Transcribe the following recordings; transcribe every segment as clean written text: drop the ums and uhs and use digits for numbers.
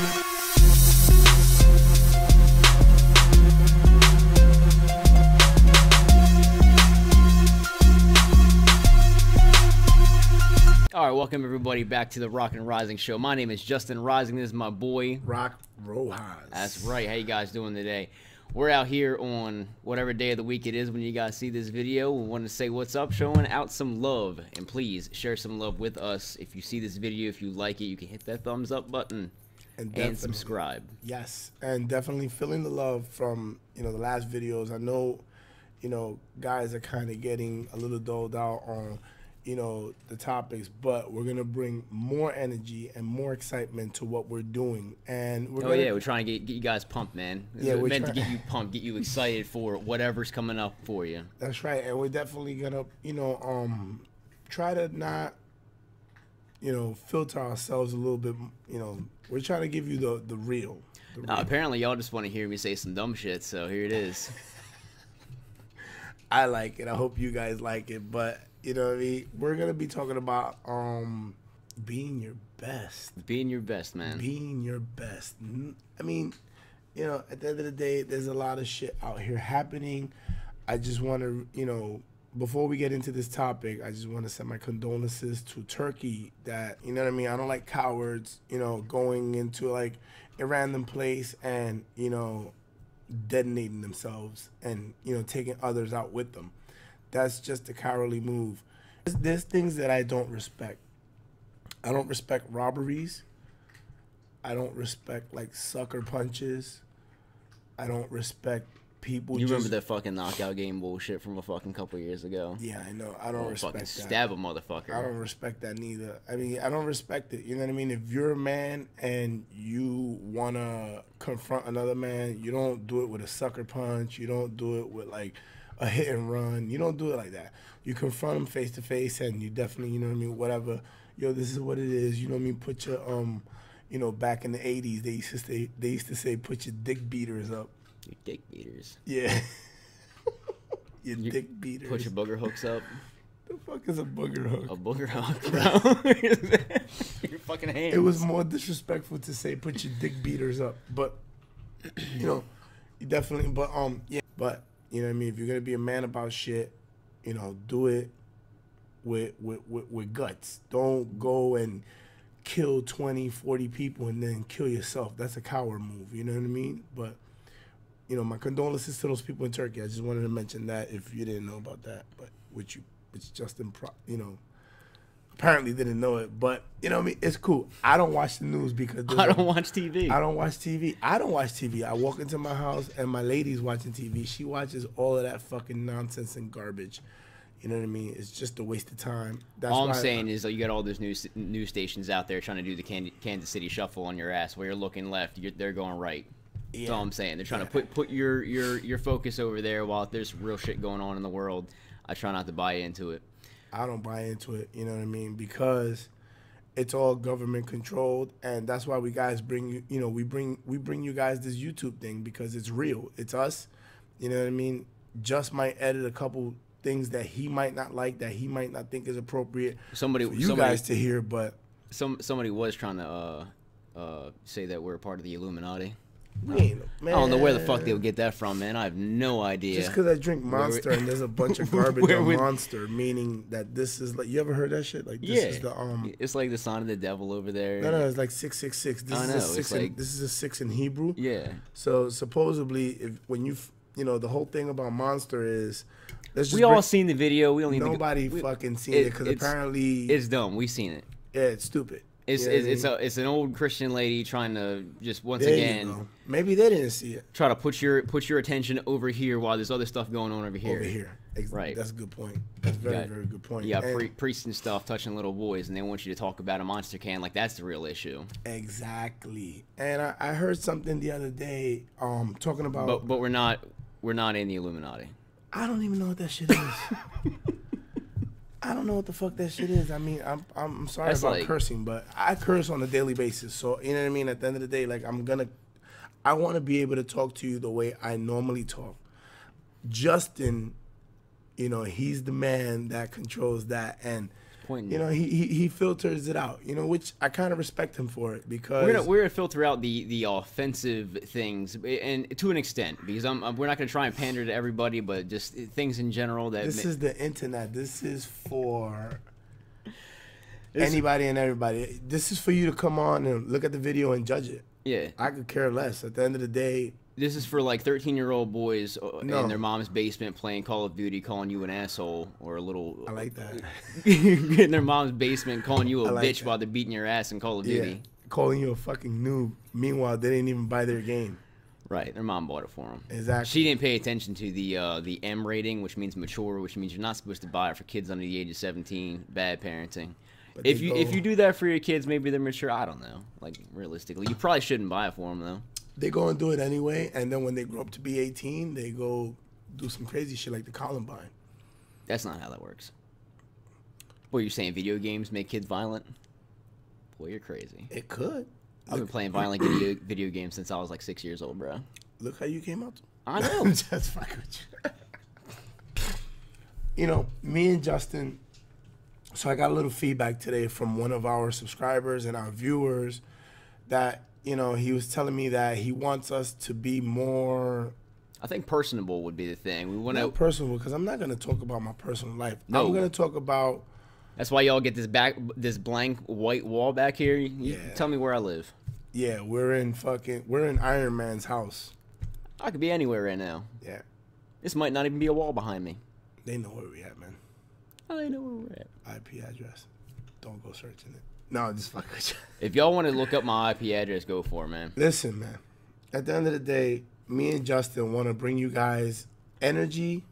All right, welcome everybody back to the Rock and Rising Show. My name is Justin Rising. This is my boy Rock Rojas. That's right. How you guys doing today? We're out here on whatever day of the week it is when you guys see this video. We want to say what's up, showing out some love, and please share some love with us. If you see this video, if you like it, you can hit that thumbs up button and subscribe. Yes, and definitely feeling the love from the last videos. I know guys are kind of getting a little dulled out on the topics, but we're gonna bring more energy and more excitement to what we're doing. And we're trying to get you guys pumped, man. Yeah, we're meant to get you pumped, get you excited for whatever's coming up for you. That's right, and we're definitely gonna try to not filter ourselves a little bit. We're trying to give you the real. Apparently y'all just want to hear me say some dumb shit, so here it is. I like it. I hope you guys like it, but you know what I mean? We're going to be talking about being your best. Being your best, man. Being your best. I mean, at the end of the day, there's a lot of shit out here happening. I just want to, before we get into this topic, I just want to send my condolences to Turkey that, you know what I mean? I don't like cowards, going into like a random place and, detonating themselves and, taking others out with them. That's just a cowardly move. There's things that I don't respect. I don't respect robberies. I don't respect like sucker punches. I don't respect people. You remember that fucking knockout game bullshit from a fucking couple years ago? Yeah, I know. I don't respect that. Stab a motherfucker. I don't respect that neither. I mean, I don't respect it. You know what I mean? If you're a man and you want to confront another man, you don't do it with a sucker punch. You don't do it with like a hit and run. You don't do it like that. You confront them face to face, and you definitely, whatever. This is what it is. You know what I mean? Put your back in the '80s, they used to say, put your dick beaters up. Your dick beaters. Yeah. your dick beaters. Put your booger hooks up. The fuck is a booger hook? A booger hook, bro. Your fucking hands. It was more disrespectful to say put your dick beaters up, but you definitely. But yeah. But you know what I mean? If you're gonna be a man about shit, do it with guts. Don't go and kill 20, 40 people and then kill yourself. That's a coward move. You know what I mean? But my condolences to those people in Turkey. I just wanted to mention that if you didn't know about that, but which Justin, apparently didn't know it. But you know what I mean? It's cool. I don't watch the news because I don't watch TV. I don't watch TV. I don't watch TV. I walk into my house and my lady's watching TV. She watches all of that fucking nonsense and garbage. You know what I mean? It's just a waste of time. All I'm saying is that you got all those news stations out there trying to do the Kansas City shuffle on your ass. Where you're looking left, they're going right. Yeah. That's all I'm saying. They're trying to put your focus over there while there's real shit going on in the world. I try not to buy into it. I don't buy into it, you know what I mean? Because it's all government controlled, and that's why we bring you, we bring you guys this YouTube thing because it's real. It's us, you know what I mean? Just might edit a couple things that he might not like, that he might not think is appropriate for you guys to hear, but somebody was trying to say that we're a part of the Illuminati. Man, I don't know where the fuck they'll get that from, man. I have no idea. Just because I drink Monster and there's a bunch of garbage on Monster, meaning that this is like, you ever heard that shit? Like, this is the it's like the sign of the devil over there. No, it's like 666. This is a 6 in Hebrew. Yeah. So supposedly, when you the whole thing about Monster is, we all seen the video. We only nobody fucking seen it because apparently it's dumb. We seen it. Yeah, it's stupid. It's an old Christian lady trying to just once again. Maybe they didn't see it. Try to put your attention over here while there's other stuff going on over here. Over here, right? That's a good point. That's very good point. You got priests and stuff touching little boys, and they want you to talk about a monster can like that's the real issue. Exactly. And I heard something the other day, talking about. But we're not in the Illuminati. I don't even know what that shit is. I don't know what the fuck that shit is. I mean, I'm sorry about cursing, but I curse on a daily basis. So, you know what I mean? At the end of the day, like, I want to be able to talk to you the way I normally talk. Justin, he's the man that controls that. And Point. You know, he filters it out. You know, which I kind of respect him for it because we're gonna filter out the offensive things, and to an extent, because we're not gonna try and pander to everybody, but just things in general that this is the internet. This is for anybody and everybody. This is for you to come on and look at the video and judge it. Yeah, I could care less. At the end of the day, this is for like 13-year-old boys No. in their mom's basement playing Call of Duty, calling you an asshole or a little. I like that. In their mom's basement, calling you a I like bitch that. while they're beating your ass in Call of Yeah, Duty. calling you a fucking noob. Meanwhile, they didn't even buy their game. Right, their mom bought it for them. Exactly. She didn't pay attention to the M rating, which means mature, which means you're not supposed to buy it for kids under the age of 17. Bad parenting. But If they you go- do that for your kids, maybe they're mature. I don't know. Like realistically, you probably shouldn't buy it for them though. They go and do it anyway, and then when they grow up to be 18, they go do some crazy shit like the Columbine. That's not how that works. What, you're saying video games make kids violent? Boy, you're crazy. It could. I've been playing violent video games since I was like 6 years old, bro. Look how you came out. I know. I'm just fucking with you. You know, me and Justin. So I got a little feedback today from one of our subscribers and our viewers that, you know, he was telling me that he wants us to be more I think personable would be the thing. We want to. not personal, because I'm not going to talk about my personal life. No. I'm going to talk about, That's why y'all get this blank white wall back here. You Yeah. tell me where I live. yeah, we're in Iron Man's house. I could be anywhere right now. Yeah, This might not even be a wall behind me. they know where we at, man. I know where we're at. IP address. Don't go searching it. No, just fuck with you. If y'all want to look up my IP address, go for it, man. Listen, man. At the end of the day, me and Justin want to bring you guys energy,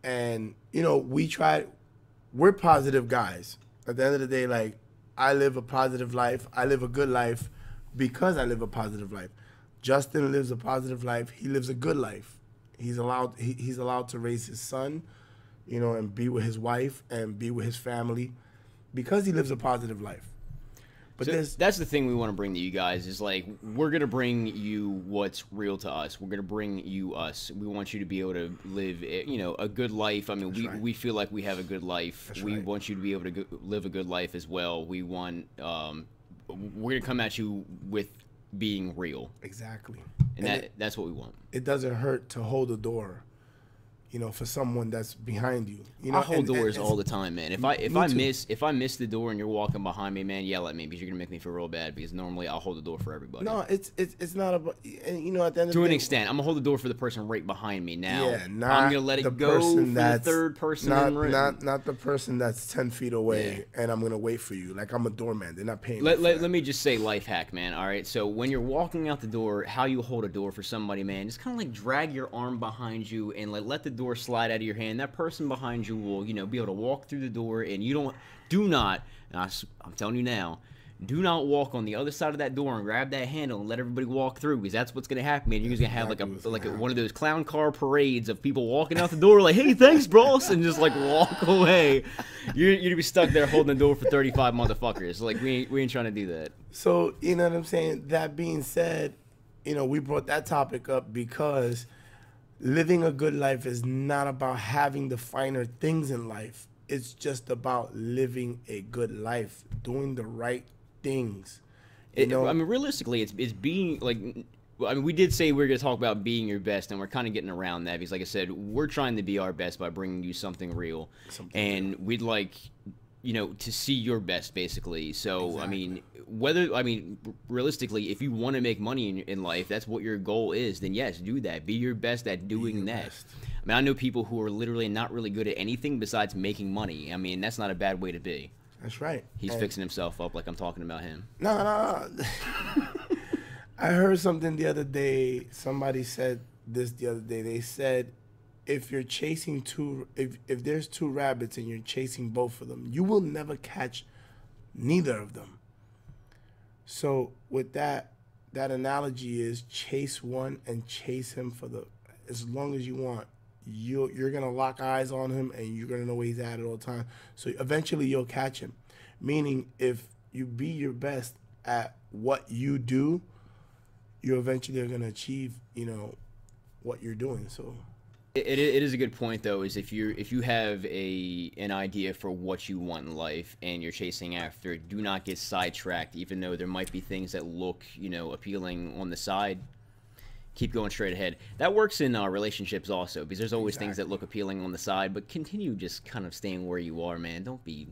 and you know we're positive guys. At the end of the day, like, I live a positive life. I live a good life because I live a positive life. Justin lives a positive life. He lives a good life. He's allowed to raise his son, you know, and be with his wife and be with his family because he lives a positive life. But So that's the thing we want to bring to you guys is like we're gonna bring you what's real to us. We're gonna bring you us. We want you to be able to live, you know, a good life. I mean, right. we feel like we have a good life. That's We right. want you to be able to live a good life as well. We want we're gonna come at you with being real, exactly. and that's what we want. It doesn't hurt to hold a door, you know, for someone that's behind you. You know, I hold and doors it's- all the time, man. If I miss the door and you're walking behind me, man, yell at me because you're gonna make me feel real bad. Because normally I'll hold the door for everybody. No, it's not about. And you know, at the end of To the an day, extent, I'm gonna hold the door for the person right behind me. Now, yeah, not I'm gonna let the it go for person the that's third person. not the person that's 10 feet away, and I'm gonna wait for you like I'm a doorman. They're not paying. Let, me for let me just say life hack, man. All right, so when you're walking out the door, how you hold a door for somebody, man, just kind of like drag your arm behind you and like let the door slide out of your hand. That person behind you will, you know, be able to walk through the door, and do not, and I'm telling you now, do not walk on the other side of that door and grab that handle and let everybody walk through, because that's what's gonna happen, man. You're just gonna have exactly what's like gonna one of those clown car parades of people walking out the door like, hey, thanks, bros, and just like walk away. You're gonna be stuck there holding the door for 35 motherfuckers. Like we ain't trying to do that. So, you know what I'm saying? That being said, you know, we brought that topic up because living a good life is not about having the finer things in life. It's just about living a good life, doing the right things. You know, I mean, realistically, it's being like. I mean, we did say we were going to talk about being your best, and we're kind of getting around that because, like I said, we're trying to be our best by bringing you something real, and we'd like, you know, to see your best, basically. So, Exactly. I mean, realistically, if you want to make money in life, that's what your goal is. Then yes, do that. Be your best at doing your that. best. I mean, I know people who are literally not really good at anything besides making money. I mean, that's not a bad way to be. That's right. He's And- fixing himself up like I'm talking about him. No. I heard something the other day. Somebody said this the other day. They said, if you're chasing if there's two rabbits and you're chasing both of them, you will never catch neither of them. So with that analogy is chase one and chase him for as long as you want. You're gonna lock eyes on him and you're gonna know where he's at all the time. So eventually you'll catch him. Meaning, if you be your best at what you do, you eventually are gonna achieve, you know, what you're doing. So It is a good point though. Is if you have an idea for what you want in life and you're chasing after it, do not get sidetracked. Even though there might be things that look appealing on the side, keep going straight ahead. That works in relationships also, because there's always things that look appealing on the side, but continue just kind of staying where you are, man. Don't be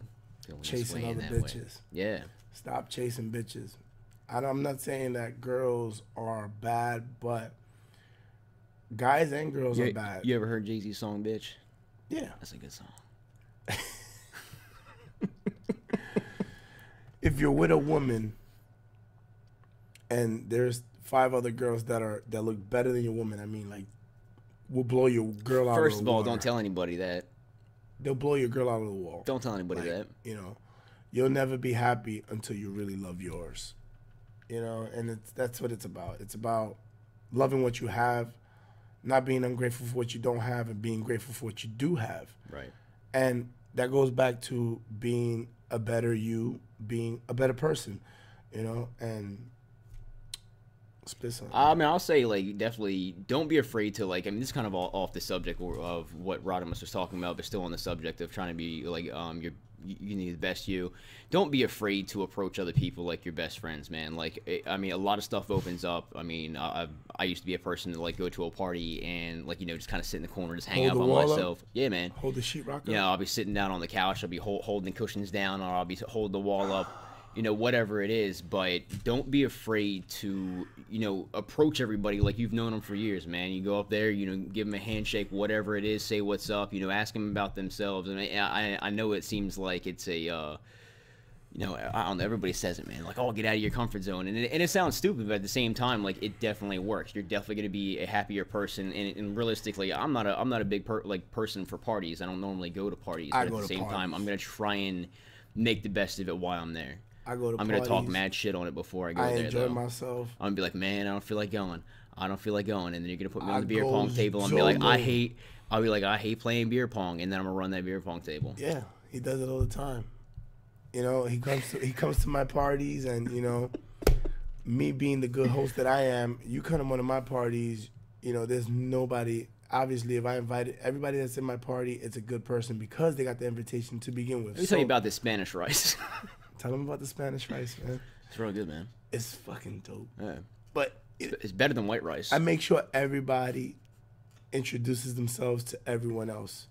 going chasing other bitches. Way. Yeah. Stop chasing bitches. I'm not saying that girls are bad, but guys and girls are bad. You ever heard Jay-Z's song, Bitch? Yeah. That's a good song. If you're with a woman and there's 5 other girls that look better than your woman, I mean, like, will blow your girl out of the water. First of all, don't tell anybody that. They'll blow your girl out of the wall. Don't tell anybody that. You'll never be happy until you really love yours. And that's what it's about. It's about loving what you have, not being ungrateful for what you don't have, and being grateful for what you do have. Right. And that goes back to being a better you, being a better person, and spit something. I mean, I'll say, like, definitely don't be afraid to, like, I mean, this is kind of off the subject of what Rodimus was talking about, but still on the subject of trying to be, like, you need the best you. Don't be afraid to approach other people like your best friends, man. Like, I mean, a lot of stuff opens up. I mean, I used to be a person to, like, go to a party and, like, just kind of sit in the corner, just hang out by myself. Yeah, man. Hold the sheetrock up. I'll be sitting down on the couch. I'll be holding the cushions down, or I'll be holding the wall up. Whatever it is, but don't be afraid to, approach everybody like you've known them for years, man. You go up there, give them a handshake, whatever it is, say what's up, ask them about themselves. And I know it seems like it's a, I don't know, everybody says it, man, like, oh, get out of your comfort zone. And it sounds stupid, but at the same time, like, it definitely works. You're definitely going to be a happier person. And realistically, I'm not a big person for parties. I don't normally go to parties, but at the same time, I'm going to try and make the best of it while I'm there. I'm going to talk mad shit on it before I go there, enjoy myself. I'm going to be like, man, I don't feel like going. And then you're going to put me on the beer pong table and be like, I hate playing beer pong. And then I'm going to run that beer pong table. Yeah, he does it all the time. He comes to my parties, and, me being the good host that I am, you come to one of my parties, there's nobody. Obviously, if I invited everybody that's in my party, it's a good person because they got the invitation to begin with. Let me tell you about this Spanish rice. Tell them about the Spanish rice, man. It's real good, man. It's fucking dope. Yeah. But it's better than white rice. I make sure everybody introduces themselves to everyone else.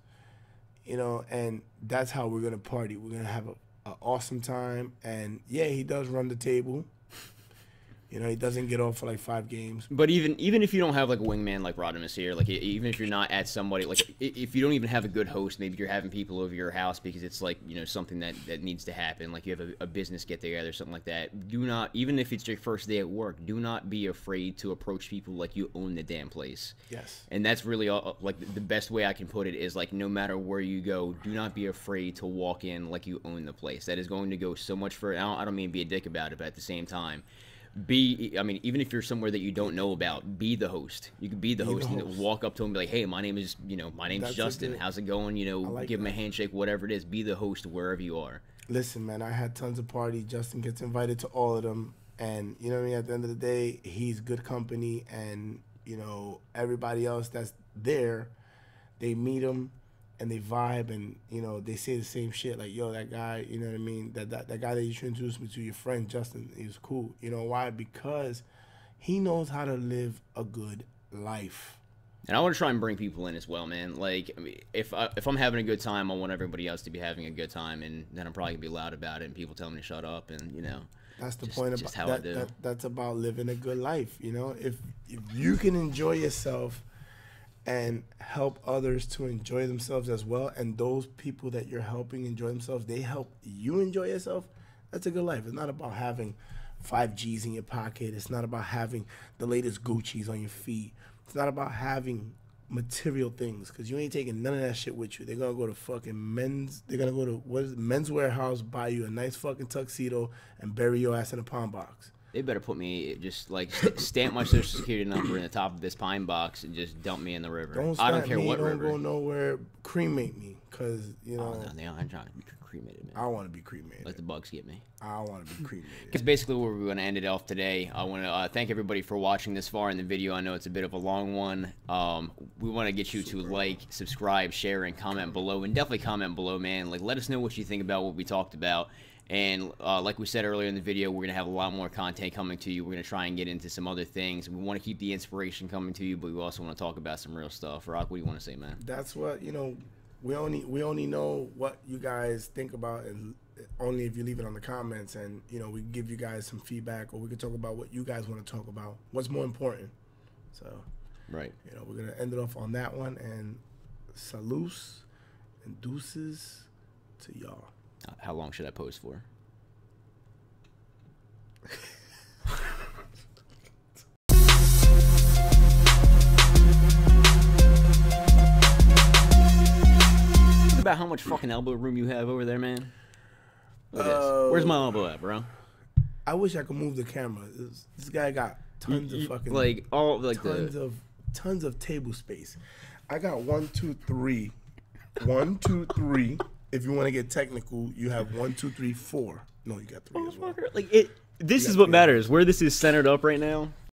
And that's how we're going to party. We're going to have an awesome time. And, yeah, he does run the table. He doesn't get off for like 5 games. But even if you don't have like a wingman like Rodimus here, like even if you're not at somebody, like if you don't even have a good host, maybe you're having people over your house because it's like, something that needs to happen. Like you have a business get together, something like that. Do not, even if it's your first day at work, do not be afraid to approach people like you own the damn place. Yes. And that's really like the best way I can put it is like, no matter where you go, do not be afraid to walk in like you own the place. That is going to go so much further. I don't mean to be a dick about it, but at the same time, even if you're somewhere that you don't know about, be the host. You can be the host and walk up to him and be like, hey, my name's Justin. How's it going? Give him a handshake, whatever it is. Be the host wherever you are. Listen, man, I had tons of parties. Justin gets invited to all of them. And, you know what I mean? At the end of the day, he's good company. And, everybody else that's there, they meet him and they vibe and, they say the same shit. Like, yo, that guy, you know what I mean? That guy that you should introduce me to, your friend, Justin, he was cool. You know why? Because he knows how to live a good life. And I want to try and bring people in as well, man. Like, I mean, if I'm having a good time, I want everybody else to be having a good time. And then I'm probably going to be loud about it and people tell me to shut up and, That's the point about how I do. That's about living a good life, If you can enjoy yourself and help others to enjoy themselves as well, and those people that you're helping enjoy themselves, they help you enjoy yourself, that's a good life. It's not about having 5 G's in your pocket. It's not about having the latest Gucci's on your feet. It's not about having material things, because you ain't taking none of that shit with you. They're going to go to fucking Men's Warehouse, buy you a nice fucking tuxedo, and bury your ass in a palm box. They better put me, just like stamp my social security number in the top of this pine box and just dump me in the river. I don't care what river. Don't go nowhere. Cremate me, because, Oh, no, I'm trying to cremated, man. I want to be cremated. Let the bugs get me. I want to be cremated. Because basically where we're going to end it off today. I want to thank everybody for watching this far in the video. I know it's a bit of a long one. We want to get you to like, subscribe, share, and comment below. And definitely comment below, man. Like, let us know what you think about what we talked about. And like we said earlier in the video, we're going to have a lot more content coming to you. We're going to try and get into some other things. We want to keep the inspiration coming to you, but we also want to talk about some real stuff. Rock, what do you want to say, man? That's what, you know, we only know what you guys think about, and only if you leave it on the comments, and, you know, we give you guys some feedback, or we can talk about what you guys want to talk about. What's more important? So, right. You know, we're going to end it off on that one, and salutes and deuces to y'all. How long should I post for? About how much fucking elbow room you have over there, man. Look at this. Where's my elbow at, bro? I wish I could move the camera. This guy got tons of fucking like all like tons of table space. I got 1, 2, 3. 1, 2, 3. If you want to get technical, you have 1, 2, 3, 4. No, you got 3 as well. Like it. This is what matters. Where this is centered up right now.